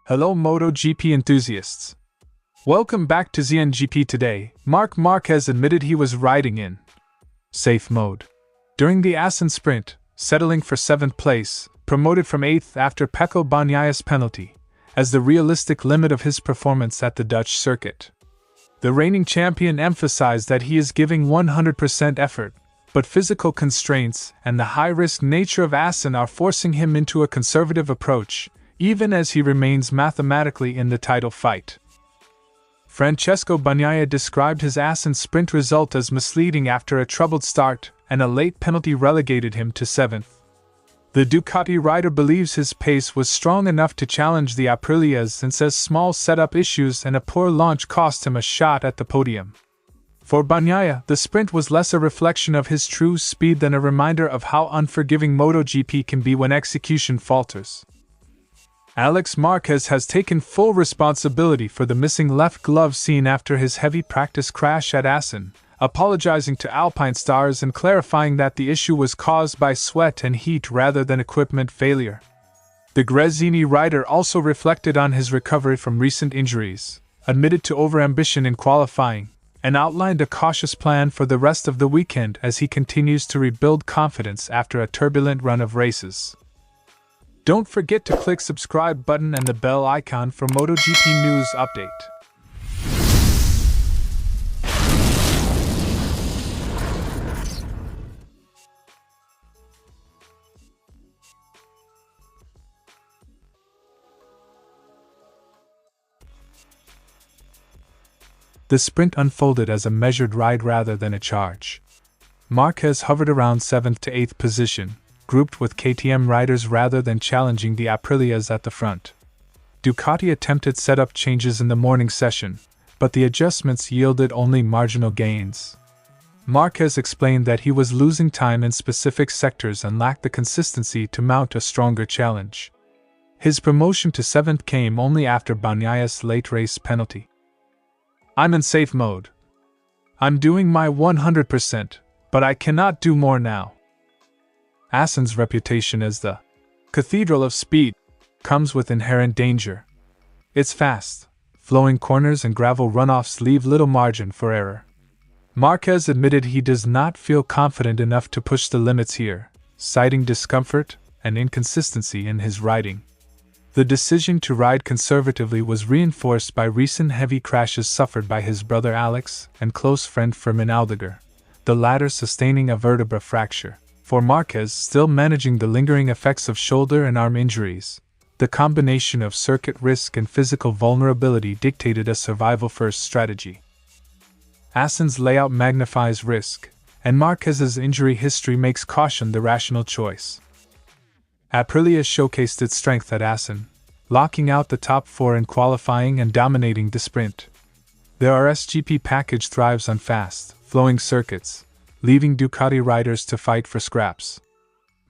Hello MotoGP enthusiasts. Welcome back to ZNGP Today. Marc Márquez admitted he was riding in safe mode during the Assen Sprint, settling for 7th place, promoted from 8th after Pecco Bagnaia's penalty, as the realistic limit of his performance at the Dutch circuit. The reigning champion emphasized that he is giving 100% effort, but physical constraints and the high-risk nature of Assen are forcing him into a conservative approach, even as he remains mathematically in the title fight. Francesco Bagnaia described his Assen Sprint result as misleading after a troubled start, and a late penalty relegated him to 7th. The Ducati rider believes his pace was strong enough to challenge the Aprilias and says small setup issues and a poor launch cost him a shot at the podium. For Bagnaia, the sprint was less a reflection of his true speed than a reminder of how unforgiving MotoGP can be when execution falters. Alex Marquez has taken full responsibility for the missing left glove seen after his heavy practice crash at Assen, apologizing to Alpine stars and clarifying that the issue was caused by sweat and heat rather than equipment failure. The Gresini rider also reflected on his recovery from recent injuries, admitted to overambition in qualifying, and outlined a cautious plan for the rest of the weekend as he continues to rebuild confidence after a turbulent run of races. Don't forget to click subscribe button and the bell icon for MotoGP news update. The sprint unfolded as a measured ride rather than a charge. Márquez hovered around 7th to 8th position, grouped with KTM riders rather than challenging the Aprilias at the front. Ducati attempted setup changes in the morning session, but the adjustments yielded only marginal gains. Márquez explained that he was losing time in specific sectors and lacked the consistency to mount a stronger challenge. His promotion to 7th came only after Bagnaia's late race penalty. "I'm in safe mode. I'm doing my 100%, but I cannot do more now." Assen's reputation as the cathedral of speed comes with inherent danger. Its fast, flowing corners and gravel runoffs leave little margin for error. Márquez admitted he does not feel confident enough to push the limits here, citing discomfort and inconsistency in his riding. The decision to ride conservatively was reinforced by recent heavy crashes suffered by his brother Alex and close friend Fermin Aldeguer, the latter sustaining a vertebra fracture. For Márquez, still managing the lingering effects of shoulder and arm injuries, the combination of circuit risk and physical vulnerability dictated a survival-first strategy. Assen's layout magnifies risk, and Márquez's injury history makes caution the rational choice. Aprilia showcased its strength at Assen, locking out the top 4 in qualifying and dominating the sprint. The RSGP package thrives on fast, flowing circuits, leaving Ducati riders to fight for scraps.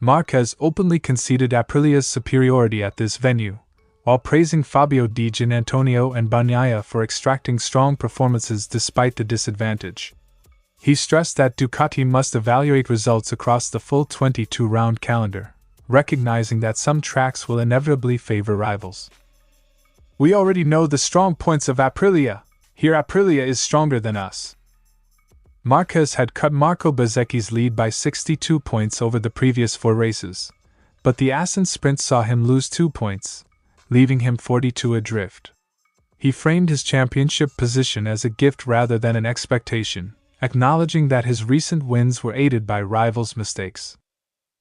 Márquez openly conceded Aprilia's superiority at this venue, while praising Fabio Di Giannantonio and Bagnaia for extracting strong performances despite the disadvantage. He stressed that Ducati must evaluate results across the full 22-round calendar, recognizing that some tracks will inevitably favor rivals. "We already know the strong points of Aprilia. Here Aprilia is stronger than us." Márquez had cut Marco Bezzecchi's lead by 62 points over the previous 4 races, but the Assen Sprint saw him lose 2 points, leaving him 42 adrift. He framed his championship position as a gift rather than an expectation, acknowledging that his recent wins were aided by rivals' mistakes.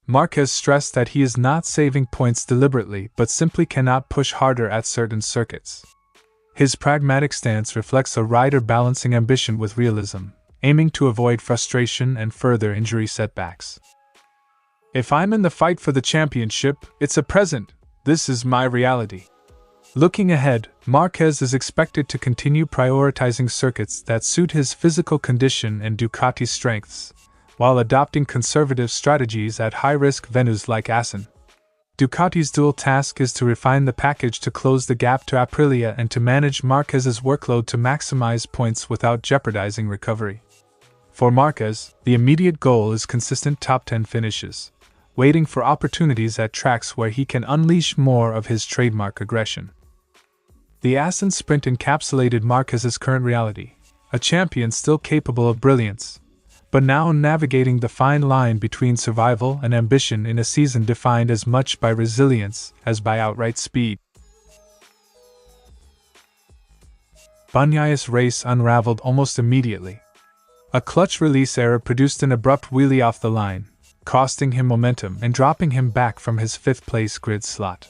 Márquez stressed that he is not saving points deliberately but simply cannot push harder at certain circuits. His pragmatic stance reflects a rider balancing ambition with realism, aiming to avoid frustration and further injury setbacks. "If I'm in the fight for the championship, it's a present. This is my reality." Looking ahead, Márquez is expected to continue prioritizing circuits that suit his physical condition and Ducati's strengths, while adopting conservative strategies at high-risk venues like Assen. Ducati's dual task is to refine the package to close the gap to Aprilia and to manage Márquez's workload to maximize points without jeopardizing recovery. For Márquez, the immediate goal is consistent top 10 finishes, waiting for opportunities at tracks where he can unleash more of his trademark aggression. The Assen Sprint encapsulated Márquez's current reality, a champion still capable of brilliance, but now navigating the fine line between survival and ambition in a season defined as much by resilience as by outright speed. Bagnaia's race unraveled almost immediately. A clutch release error produced an abrupt wheelie off the line, costing him momentum and dropping him back from his fifth-place grid slot.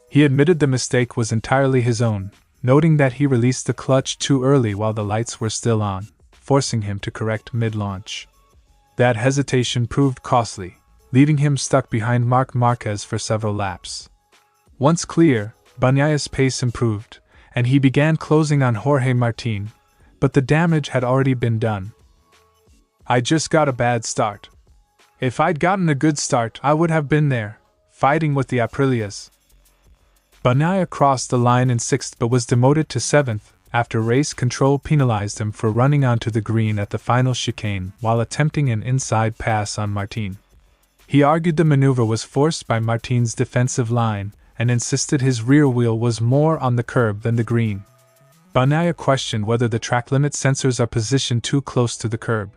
He admitted the mistake was entirely his own, noting that he released the clutch too early while the lights were still on, forcing him to correct mid-launch. That hesitation proved costly, leaving him stuck behind Marc Márquez for several laps. Once clear, Bagnaia's pace improved, and he began closing on Jorge Martín, but the damage had already been done. "I just got a bad start. If I'd gotten a good start, I would have been there, fighting with the Aprilias." Bagnaia crossed the line in 6th but was demoted to 7th after race control penalized him for running onto the green at the final chicane while attempting an inside pass on Martín. He argued the maneuver was forced by Martín's defensive line and insisted his rear wheel was more on the curb than the green. Bagnaia questioned whether the track limit sensors are positioned too close to the curb,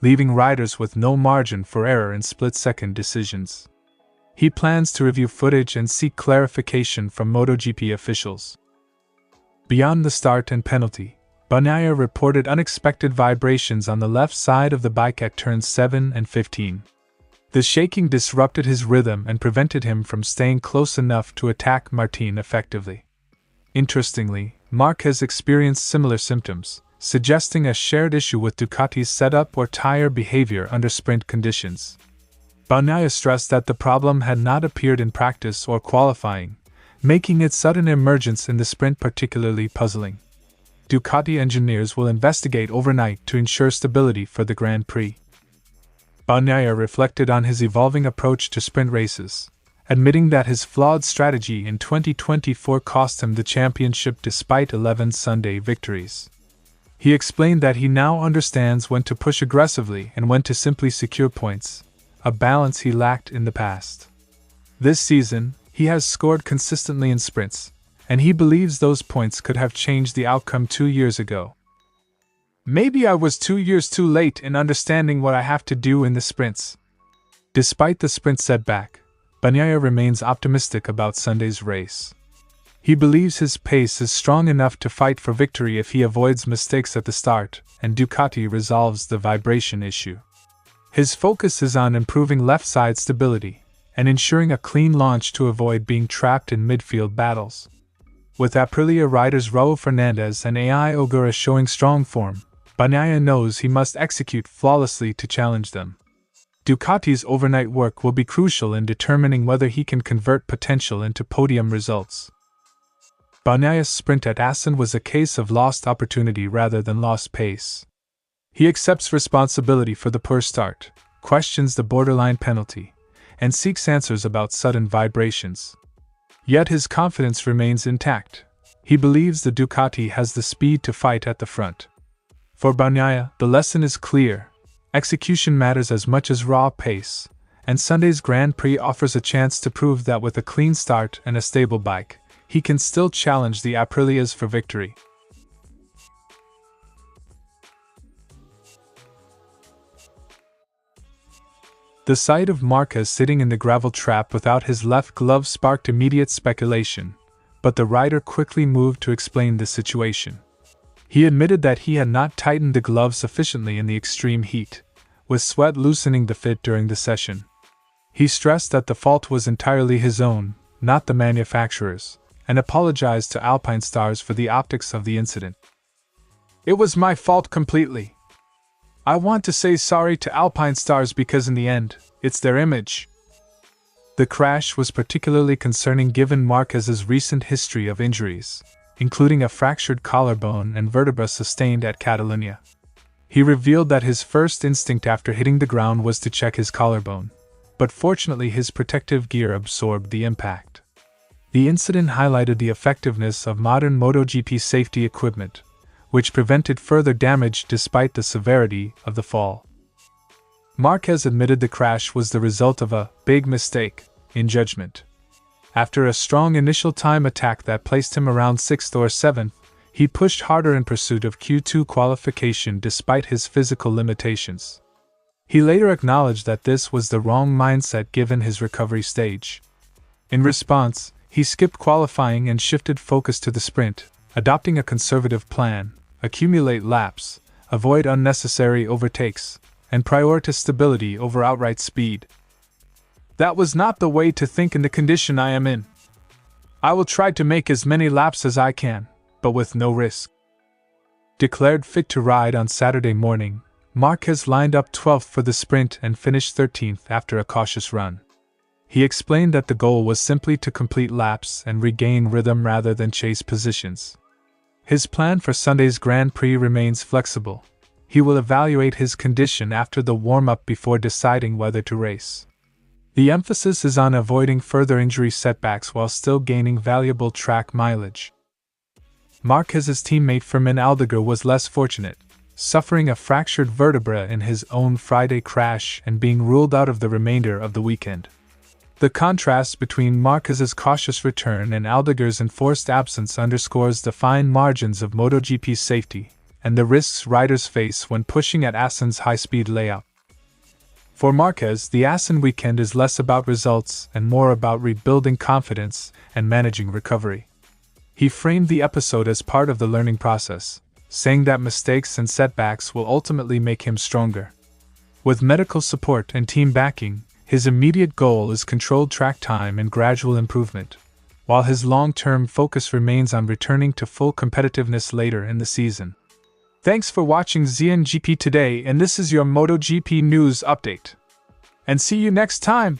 leaving riders with no margin for error in split-second decisions. He plans to review footage and seek clarification from MotoGP officials. Beyond the start and penalty, Bagnaia reported unexpected vibrations on the left side of the bike at turns 7 and 15. The shaking disrupted his rhythm and prevented him from staying close enough to attack Martín effectively. Interestingly, Márquez experienced similar symptoms, suggesting a shared issue with Ducati's setup or tire behavior under sprint conditions. Bagnaia stressed that the problem had not appeared in practice or qualifying, making its sudden emergence in the sprint particularly puzzling. Ducati engineers will investigate overnight to ensure stability for the Grand Prix. Bagnaia reflected on his evolving approach to sprint races, admitting that his flawed strategy in 2024 cost him the championship despite 11 Sunday victories. He explained that he now understands when to push aggressively and when to simply secure points, a balance he lacked in the past. This season, he has scored consistently in sprints, and he believes those points could have changed the outcome 2 years ago. "Maybe I was 2 years too late in understanding what I have to do in the sprints." Despite the sprint setback, Bagnaia remains optimistic about Sunday's race. He believes his pace is strong enough to fight for victory if he avoids mistakes at the start and Ducati resolves the vibration issue. His focus is on improving left-side stability and ensuring a clean launch to avoid being trapped in midfield battles. With Aprilia riders Raul Fernandez and Ai Ogura showing strong form, Bagnaia knows he must execute flawlessly to challenge them. Ducati's overnight work will be crucial in determining whether he can convert potential into podium results. Bagnaia's sprint at Assen was a case of lost opportunity rather than lost pace. He accepts responsibility for the poor start, questions the borderline penalty, and seeks answers about sudden vibrations. Yet his confidence remains intact. He believes the Ducati has the speed to fight at the front. For Bagnaia, the lesson is clear. Execution matters as much as raw pace, and Sunday's Grand Prix offers a chance to prove that with a clean start and a stable bike, he can still challenge the Aprilias for victory. The sight of Márquez sitting in the gravel trap without his left glove sparked immediate speculation, but the rider quickly moved to explain the situation. He admitted that he had not tightened the glove sufficiently in the extreme heat, with sweat loosening the fit during the session. He stressed that the fault was entirely his own, not the manufacturer's, and apologized to Alpine stars for the optics of the incident. "It was my fault completely. I want to say sorry to Alpine stars because in the end, it's their image." The crash was particularly concerning given Márquez's recent history of injuries, including a fractured collarbone and vertebra sustained at Catalunya. He revealed that his first instinct after hitting the ground was to check his collarbone, but fortunately his protective gear absorbed the impact. The incident highlighted the effectiveness of modern MotoGP safety equipment, which prevented further damage despite the severity of the fall. Márquez admitted the crash was the result of a big mistake in judgment. After a strong initial time attack that placed him around 6th or 7th, he pushed harder in pursuit of Q2 qualification despite his physical limitations. He later acknowledged that this was the wrong mindset given his recovery stage. In response, he skipped qualifying and shifted focus to the sprint, adopting a conservative plan: accumulate laps, avoid unnecessary overtakes, and prioritize stability over outright speed. "That was not the way to think in the condition I am in. I will try to make as many laps as I can, but with no risk." Declared fit to ride on Saturday morning, Márquez lined up 12th for the sprint and finished 13th after a cautious run. He explained that the goal was simply to complete laps and regain rhythm rather than chase positions. His plan for Sunday's Grand Prix remains flexible. He will evaluate his condition after the warm-up before deciding whether to race. The emphasis is on avoiding further injury setbacks while still gaining valuable track mileage. Márquez's teammate Fermín Aldeguer was less fortunate, suffering a fractured vertebra in his own Friday crash and being ruled out of the remainder of the weekend. The contrast between Márquez's cautious return and Aldeguer's enforced absence underscores the fine margins of MotoGP safety and the risks riders face when pushing at Assen's high-speed layout. For Márquez, the Assen weekend is less about results and more about rebuilding confidence and managing recovery. He framed the episode as part of the learning process, saying that mistakes and setbacks will ultimately make him stronger. With medical support and team backing, his immediate goal is controlled track time and gradual improvement, while his long-term focus remains on returning to full competitiveness later in the season. Thanks for watching ZNGP Today, and this is your MotoGP news update. And see you next time!